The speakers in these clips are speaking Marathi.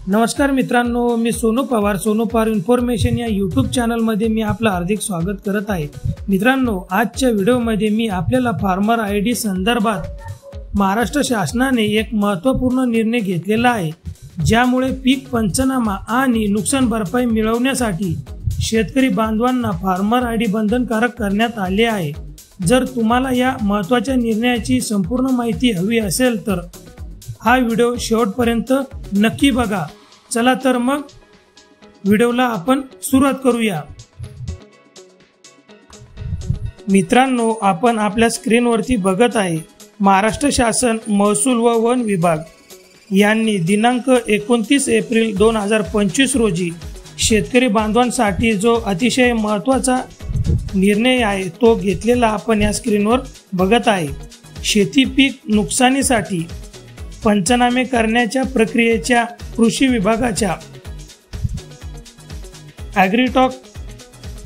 नमस्कार मित्रांनो, मी सोनू पवार इन्फॉर्मेशन या यूट्यूब चॅनलमध्ये मी आपलं हार्दिक स्वागत करत आहे। मित्रांनो, आजच्या व्हिडिओमध्ये मी आपल्याला फार्मर आयडी संदर्भात महाराष्ट्र शासनाने एक महत्त्वपूर्ण निर्णय घेतलेला आहे, ज्यामुळे पीक पंचनामा आणि नुकसान भरपाई मिळवण्यासाठी शेतकरी बांधवांना फार्मर आयडी बंधनकारक करण्यात आले आहे। जर तुम्हाला या महत्त्वाच्या निर्णयाची संपूर्ण माहिती हवी असेल तर हा व्हिडिओ शेवटपर्यंत नक्की बघा। चला तर मग व्हिडिओला आपण सुरुवात करूया। मित्रांनो, आपण आपल्या स्क्रीनवरती बघत आहे महाराष्ट्र शासन महसूल व वन विभाग यांनी दिनांक 29 एप्रिल 2025 रोजी शेतकरी बांधवांसाठी जो अतिशय महत्त्वाचा निर्णय आहे तो घेतलेला आपण या स्क्रीनवर बघत आहे। शेती पीक नुकसानीसाठी पंचनामे करण्याच्या प्रक्रियेच्या कृषी विभागाच्या ॲग्रीटॉक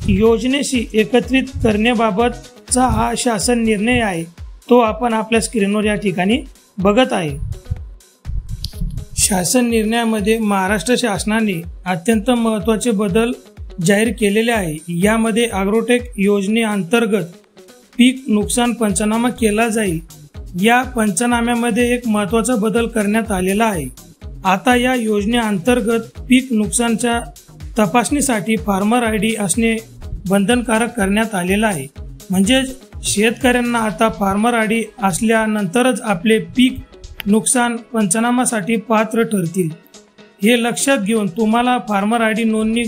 योजनेशी एकत्रित करण्याबाबतचा हा शासन निर्णय आहे, तो आपण आपल्या स्क्रीनवर या ठिकाणी बघत आहे। शासन निर्णयामध्ये महाराष्ट्र शासनाने अत्यंत महत्त्वाचे बदल जाहीर केलेले आहे। यामध्ये ॲग्रोटेक योजनेअंतर्गत पीक नुकसान पंचनामा केला जाईल। या पंचनाम्यामध्ये एक महत्त्वाचा बदल करण्यात आलेला आहे। आता या योजनेअंतर्गत पीक नुकसानच्या तपासणीसाठी फार्मर आयडी असणे बंधनकारक करण्यात आलेलं आहे। म्हणजे शेतकऱ्यांना आता फार्मर आयडी असल्यानंतरच आपले पीक नुकसान पंचनामासाठी पात्र ठरतील। हे लक्षात घेऊन तुम्हाला फार्मर आयडी नोंदणी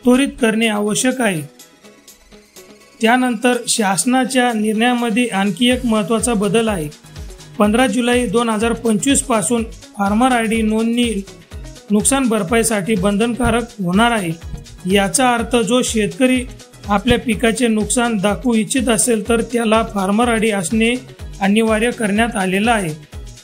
त्वरित करणे आवश्यक आहे। त्यानंतर शासनाच्या निर्णयामध्ये आणखी एक महत्त्वाचा बदल आहे। 15 जुलै 2025 पासून फार्मर आयडी नोंदणी नुकसान भरपाईसाठी बंधनकारक होणार आहे। याचा अर्थ जो शेतकरी आपल्या पिकाचे नुकसान दाखवू इच्छित असेल तर त्याला फार्मर आयडी असणे अनिवार्य करण्यात आलेलं आहे।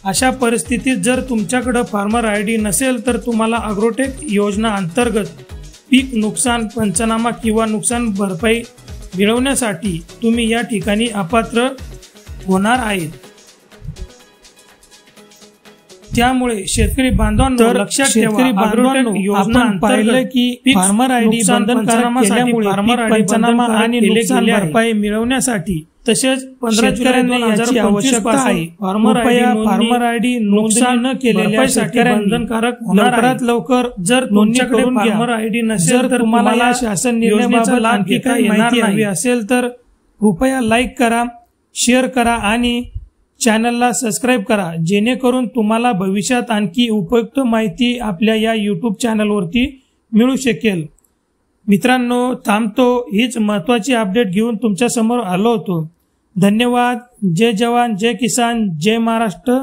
अशा परिस्थितीत जर तुमच्याकडे फार्मर आयडी नसेल तर तुम्हाला ॲग्रोटेक योजना अंतर्गत पीक नुकसान पंचनामा किंवा नुकसान भरपाई मिळवण्यासाठी तुम्ही या ठिकाणी अपात्र होणार आहेत। त्यामुळे शेतकरी बांधवांनो लक्षात ठेवा, योजना पाहिलं की फार्मर आयडी बंधनकारक केल्यामुळे फार्मर आयडी पंचनामा आणि नुकसान भरपाई मिळवण्यासाठी तसेच 15 जुलै 2025 आवश्यकता आहे। फार्मर आयडी नुकसान न केलेल्या शेतकऱ्यांना बंधनकारक लवकरात लवकर जर तुमच्याकडे फार्मर आयडी नसेल तर तुम्हाला शासन निर्णयाचा लाभ घेता येणार नाही असेल तर कृपया लाईक करा, शेअर करा आणि चॅनलला सबस्क्राइब करा, जेणेकरून तुम्हाला भविष्यात आणखी उपयुक्त माहिती आपल्या या यूट्यूब चॅनलवरती मिळू शकेल। मित्रांनो, थांबतो, हीच महत्त्वाची अपडेट घेऊन तुमच्या समोर आलो होतो। धन्यवाद। जय जवान, जय किसान, जय महाराष्ट्र।